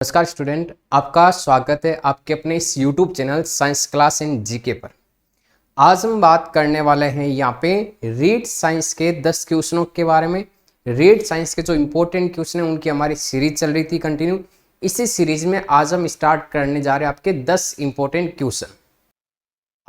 नमस्कार स्टूडेंट, आपका स्वागत है आपके अपने इस YouTube channel science class in GK पर। आज हम बात करने वाले हैं यहाँ पे रीड साइंस के 10 क्वेश्चनों के बारे में। रीड साइंस के जो इम्पोर्टेंट क्वेश्चन हैं उनकी हमारी सीरीज चल रही थी कंटिन्यू। इसी सीरीज में आज हम स्टार्ट करने जा रहे हैं आपके 10 इम्पोर्टेंट क्वेश्चन।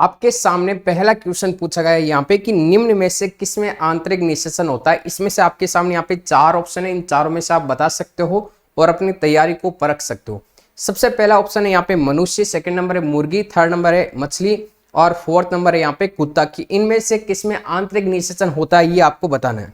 आपके सामने पहला क्वेश्चन पूछा गया है यहाँ पे कि निम्न में से किसमें आंतरिक निषेचन होता है। इसमें से आपके सामने यहाँ पे 4 ऑप्शन है, इन चारों में से आप बता सकते हो और अपनी तैयारी को परख सकते हो। सबसे पहला ऑप्शन है यहाँ पे मनुष्य, सेकंड नंबर है मुर्गी, थर्ड नंबर है मछली और फोर्थ नंबर है यहाँ पे कुत्ता की। इनमें से किसमें आंतरिक निषेचन होता है ये आपको बताना है।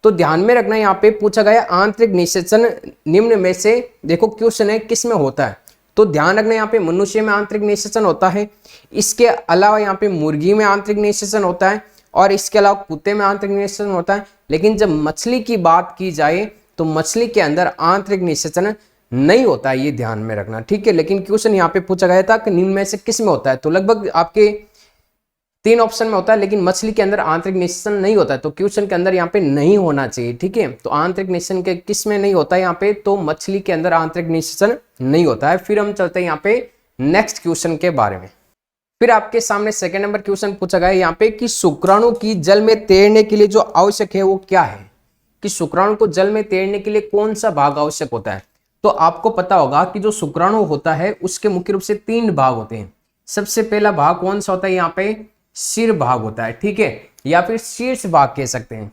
तो ध्यान में रखना, यहाँ पे पूछा गया आंतरिक निषेचन निम्न में से, देखो क्वेश्चन है किसमें होता है, तो ध्यान रखना यहाँ पे मनुष्य में आंतरिक निषेचन होता है, इसके अलावा यहाँ पे मुर्गी में आंतरिक निषेचन होता है और इसके अलावा कुत्ते में आंतरिक निषेचन होता है। लेकिन जब मछली की बात की जाए तो मछली के अंदर आंतरिक निषेचन नहीं होता है, ये ध्यान में रखना, ठीक है। लेकिन क्वेश्चन यहाँ पे पूछा गया था कि निम्न में से किस में होता है, तो लगभग आपके 3 ऑप्शन में होता है, लेकिन मछली के अंदर आंतरिक निषेचन नहीं होता है, तो क्वेश्चन के अंदर यहाँ पे नहीं होना चाहिए, ठीक है। तो आंतरिक निषेचन के किस में नहीं होता है यहाँ पे, तो मछली के अंदर आंतरिक निषेचन नहीं होता है। फिर हम चलते हैं यहाँ पे नेक्स्ट क्वेश्चन के बारे में। फिर आपके सामने सेकंड नंबर क्वेश्चन पूछा गया है यहाँ पे कि शुक्राणु की जल में तैरने के लिए जो आवश्यक है वो क्या है, कि शुक्राणु को जल में तैरने के लिए कौन सा भाग आवश्यक होता है। तो आपको पता होगा कि जो शुक्राणु होता है उसके मुख्य रूप से 3 भाग होते हैं। सबसे पहला भाग कौन सा होता है यहाँ पे, सिर भाग होता है, ठीक है, या फिर शीर्ष भाग कह सकते हैं।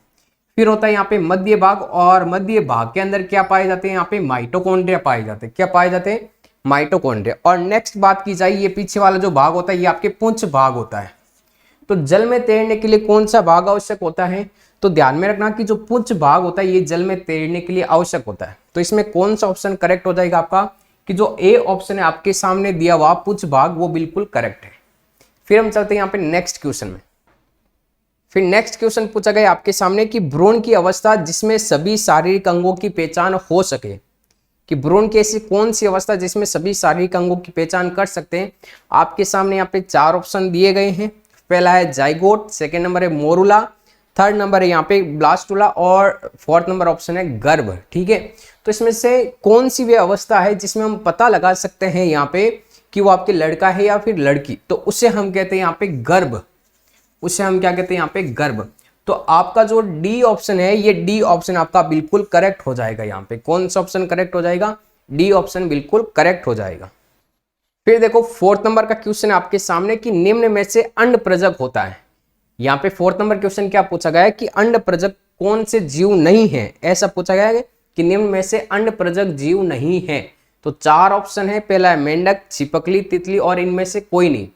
फिर होता है यहाँ पे मध्य भाग, और मध्य भाग के अंदर क्या पाए जाते हैं, यहाँ पे माइटोकॉन्ड्रिया पाए जाते हैं। क्या पाए जाते हैं, माइटोकॉन्ड्रिया। और नेक्स्ट बात की जाए, ये पीछे वाला जो भाग होता है ये आपके पुंछ भाग होता है। तो जल में तैरने के लिए कौन सा भाग आवश्यक होता है, तो ध्यान में रखना कि जो पुंछ भाग होता है ये जल में तैरने के लिए आवश्यक होता है। तो इसमें कौन सा ऑप्शन करेक्ट हो जाएगा आपका, कि जो ए ऑप्शन है आपके सामने दिया हुआ पुंछ भाग वो बिल्कुल करेक्ट है। फिर हम चलते हैं यहाँ पे नेक्स्ट क्वेश्चन में। फिर नेक्स्ट क्वेश्चन पूछा गया आपके सामने कि भ्रूण की अवस्था जिसमें सभी शारीरिक अंगों की पहचान हो सके, कि भ्रूण की ऐसी कौन सी अवस्था जिसमें सभी शारीरिक अंगों की पहचान कर सकते हैं। आपके सामने यहाँ पे 4 ऑप्शन दिए गए हैं। पहला है जाइगोट, सेकेंड नंबर है मोरुला, थर्ड नंबर है यहाँ पे ब्लास्टुला और फोर्थ नंबर ऑप्शन है गर्भ, ठीक है। तो इसमें से कौन सी वे अवस्था है जिसमें हम पता लगा सकते हैं यहाँ पे कि वो आपके लड़का है या फिर लड़की, तो उसे हम कहते हैं यहाँ पे गर्भ, उसे हम क्या कहते हैं यहाँ पे गर्भ। तो आपका जो डी ऑप्शन है, ये डी ऑप्शन आपका बिल्कुल करेक्ट हो जाएगा। यहाँ पे कौन सा ऑप्शन करेक्ट हो जाएगा, डी ऑप्शन बिल्कुल करेक्ट हो जाएगा। फिर देखो फोर्थ नंबर का क्वेश्चन है आपके सामने कि निम्न में से अंडप्रजक होता है। यहाँ पे फोर्थ नंबर क्वेश्चन क्या पूछा गया है कि अंडप्रजक कौन से जीव नहीं है, ऐसा पूछा गया है कि निम्न में से अंडप्रजक जीव नहीं है। तो 4 ऑप्शन है, पहला है मेंढक, छिपकली, तितली और इनमें से कोई नहीं।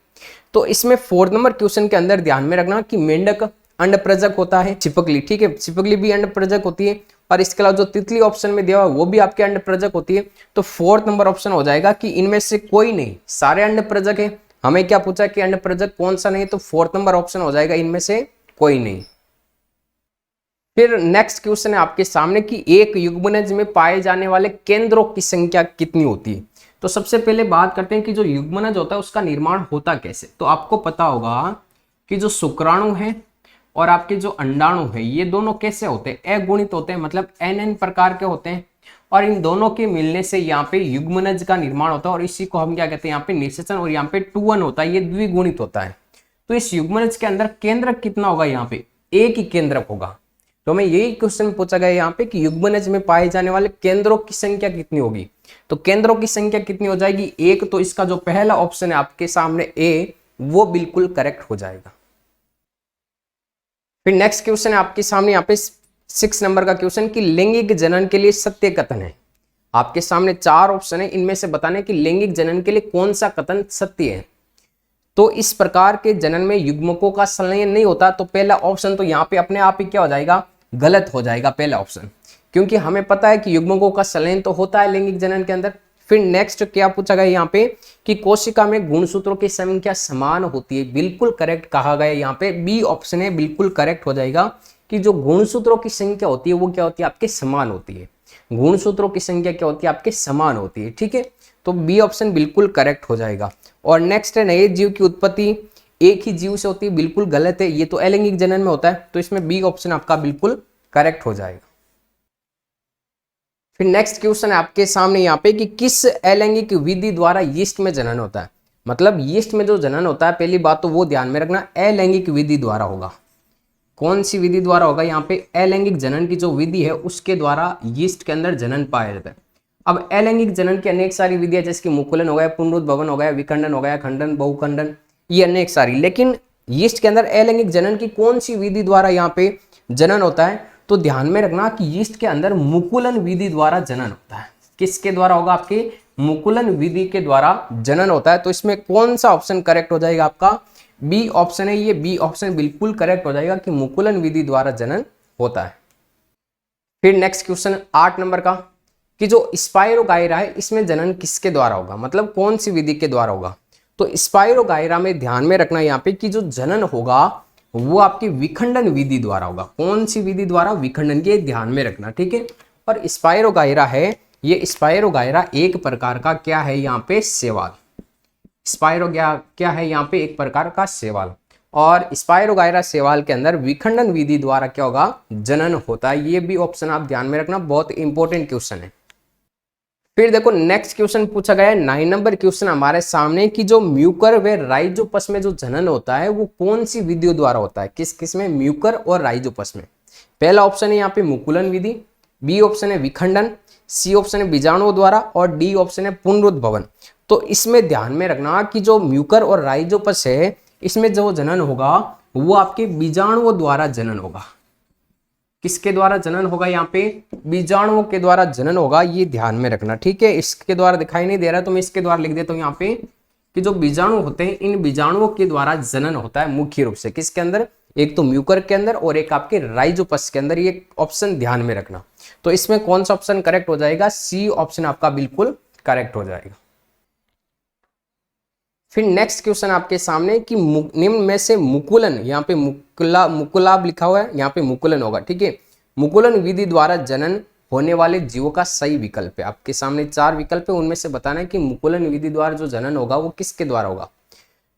तो इसमें फोर्थ नंबर क्वेश्चन के अंदर ध्यान में रखना कि मेंढक अंडप्रजक होता है, छिपकली, ठीक है, छिपकली भी अंडप्रजक होती है, और इसके अलावा जो तितली ऑप्शन में दिया हुआ वो भी आपके अंडप्रजक होती है। तो फोर्थ नंबर ऑप्शन हो जाएगा कि इनमें से कोई नहीं, सारे अंडप्रजक है। हमें क्या पूछा कि अंडप्रजक कौन सा नहीं, तो फोर्थ नंबर ऑप्शन हो जाएगा इनमें से कोई नहीं। फिर नेक्स्ट क्वेश्चन है आपके सामने कि एक युग्मनज में पाए जाने वाले केंद्रों की संख्या कितनी होती है। तो सबसे पहले बात करते हैं कि जो युग्मनज होता है उसका निर्माण होता कैसे। तो आपको पता होगा कि जो शुक्राणु है और आपके जो अंडाणु है ये दोनों कैसे होते हैं, अगुणित होते हैं, मतलब n प्रकार के होते हैं, और इन दोनों के मिलने से यहाँ पे युग्मनज का निर्माण होता है, और इसी को हम क्या कहते हैं यहाँ पे निषेचन, और यहाँ पे 2n होता है, ये द्विगुणित होता है। तो इस युग्मनज के अंदर केंद्रक कितना होगा, यहाँ पे एक ही केंद्रक होगा। तो हमें यही क्वेश्चन पूछा गया यहाँ पे कि युग्मनज में पाए जाने वाले केंद्रों की संख्या कितनी होगी। तो केंद्रों की संख्या कितनी हो जाएगी, एक। तो इसका जो पहला ऑप्शन है आपके सामने ए, वो बिल्कुल करेक्ट हो जाएगा। फिर नेक्स्ट क्वेश्चन है आपके सामने यहाँ पे 6 नंबर का क्वेश्चन कि लैंगिक जनन के लिए सत्य कथन है। आपके सामने 4 ऑप्शन है, इनमें से बताने कि लैंगिक जनन के लिए कौन सा कथन सत्य है। तो इस प्रकार के जनन में युग्मकों का संलयन नहीं होता, तो पहला ऑप्शन तो यहाँ पे अपने आप ही क्या हो जाएगा, गलत हो जाएगा पहला ऑप्शन, क्योंकि हमें पता है कि युग्मकों का संलयन तो होता है लैंगिक जनन के अंदर। फिर नेक्स्ट क्या पूछा गया यहाँ पे कि कोशिका में गुणसूत्रों की संख्या समान होती है, बिल्कुल करेक्ट कहा गया। यहाँ पे बी ऑप्शन है, बिल्कुल करेक्ट हो जाएगा कि जो गुणसूत्रों की संख्या होती है वो क्या होती है, आपके समान होती है। गुणसूत्रों की संख्या क्या होती है, आपके समान होती है, ठीक है। तो बी ऑप्शन बिल्कुल करेक्ट हो जाएगा। और नेक्स्ट है नए जीव की उत्पत्ति एक ही जीव से होती है, बिल्कुल गलत है, ये तो अलैंगिक जनन में होता है। तो इसमें बी ऑप्शन आपका बिल्कुल करेक्ट हो जाएगा। फिर नेक्स्ट क्वेश्चन है आपके सामने यहाँ पे कि किस अलैंगिक विधि द्वारा यीस्ट में जनन होता है। मतलब यीस्ट में जो जनन होता है, पहली बात तो वो ध्यान में रखना, अलैंगिक विधि द्वारा होगा। कौन सी विधि द्वारा होगा? यहाँ पे अलैंगिक जनन की जो विधि है उसके द्वारा यीस्ट के अंदर जनन पाया जाता है। अब अलैंगिक जनन की अनेक सारी विधियां, जैसे कि मुकुलन हो गया, पुनरुद्भवन हो गया, विखंडन हो गया, खंडन, बहुखंडन, ये अनेक सारी। लेकिन यीस्ट के अंदर अलैंगिक जनन की कौन सी विधि द्वारा यहाँ पे जनन होता है? तो ध्यान में रखना कि यीस्ट के अंदर मुकुलन विधि द्वारा जनन होता है। किसके द्वारा होगा? आपके मुकुलन विधि के द्वारा जनन होता है। तो इसमें कौन सा ऑप्शन करेक्ट हो जाएगा? आपका बी ऑप्शन है। ये बी ऑप्शन बिल्कुल करेक्ट हो जाएगा कि मुकुलन विधि द्वारा जनन होता है। फिर नेक्स्ट क्वेश्चन 8 नंबर का कि जो स्पाइरोगाइरा है इसमें जनन किसके द्वारा होगा? मतलब कौन सी विधि के द्वारा होगा? तो स्पाइरोगाइरा में ध्यान में रखना यहाँ पे कि जो जनन होगा वो आपकी विखंडन विधि द्वारा होगा। कौन सी विधि द्वारा? विखंडन के, ध्यान में रखना, ठीक है। और स्पाइरोगाइरा है, ये स्पाइरोगाइरा एक प्रकार का क्या है यहाँ पे? शैवाल। स्पाइरो क्या है यहाँ पे? एक प्रकार का शैवाल। और स्पाइरोगाइरा शैवाल के अंदर विखंडन विधि द्वारा क्या होगा? जनन होता है। ये भी ऑप्शन आप ध्यान में रखना, बहुत इंपॉर्टेंट क्वेश्चन है। फिर देखो नेक्स्ट क्वेश्चन पूछा गया है 9 नंबर क्वेश्चन हमारे सामने कि जो म्यूकर व राइजोपस में जो जनन होता है वो कौन सी विधियों द्वारा होता है? किस किस में? म्यूकर और राइजोपस में। पहला ऑप्शन है यहाँ पे मुकुलन विधि, बी ऑप्शन है विखंडन, सी ऑप्शन है बीजाणुओं द्वारा और डी ऑप्शन है पुनरुद्भवन। तो इसमें ध्यान में रखना कि जो म्यूकर और राइजोपस है इसमें जो जनन होगा वो आपके बीजाणुओं द्वारा जनन होगा। किसके द्वारा जनन होगा? यहाँ पे बीजाणुओं के द्वारा जनन होगा, ये ध्यान में रखना, ठीक है। इसके द्वारा दिखाई नहीं दे रहा है तो मैं इसके द्वारा लिख देता हूँ यहाँ पे कि जो बीजाणु होते हैं इन बीजाणुओं के द्वारा जनन होता है मुख्य रूप से। किसके अंदर? एक तो म्यूकर के अंदर और एक आपके राइजोपस के अंदर। ये ऑप्शन ध्यान में रखना। तो इसमें कौन सा ऑप्शन करेक्ट हो जाएगा? सी ऑप्शन आपका बिल्कुल करेक्ट हो जाएगा। फिर नेक्स्ट क्वेश्चन आपके सामने कि निम्न में से मुकुलन, यहाँ पे मुकुलाब लिखा हुआ है, यहाँ पे मुकुलन होगा, ठीक है। मुकुलन विधि द्वारा जनन होने वाले जीवों का सही विकल्प है। आपके सामने 4 विकल्प है, उनमें से बताना है कि मुकुलन विधि द्वारा जो जनन होगा वो किसके द्वारा होगा।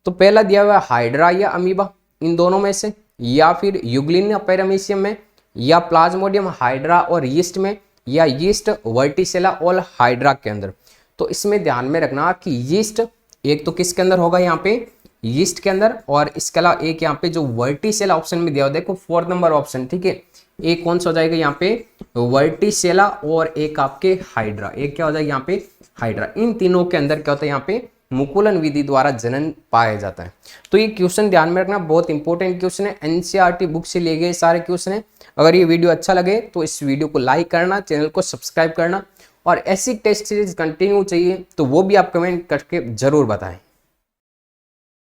तो पहला दिया हुआ है हाइड्रा या अमीबा, इन दोनों में से, या फिर यूग्लिनिया पैरामीशियम में, या प्लाज्मोडियम हाइड्रा और यीस्ट में, या यीस्ट वर्टिसेला और हाइड्रा के अंदर। तो इसमें ध्यान में रखना कि यीस्ट एक तो किसके अंदर होगा? यहाँ पे यीस्ट के अंदर, और इसके अलावा एक यहाँ पे जो वर्टिसेला ऑप्शन में दिया हुआ, देखो 4 नंबर ऑप्शन, ठीक है। एक कौन सा हो जाएगा यहाँ पे? वर्टिसेला, और एक आपके हाइड्रा। एक क्या हो जाएगा यहाँ पे? हाइड्रा। इन तीनों के अंदर क्या होता है? यहाँ पे मुकुलन विधि द्वारा जनन पाया जाता है। तो ये क्वेश्चन ध्यान में रखना, बहुत इंपॉर्टेंट क्वेश्चन है, एनसीईआरटी बुक से लिए गए सारे क्वेश्चन है। अगर ये वीडियो अच्छा लगे तो इस वीडियो को लाइक करना, चैनल को सब्सक्राइब करना, और ऐसी टेस्ट सीरीज कंटिन्यू चाहिए तो वो भी आप कमेंट करके जरूर बताएं।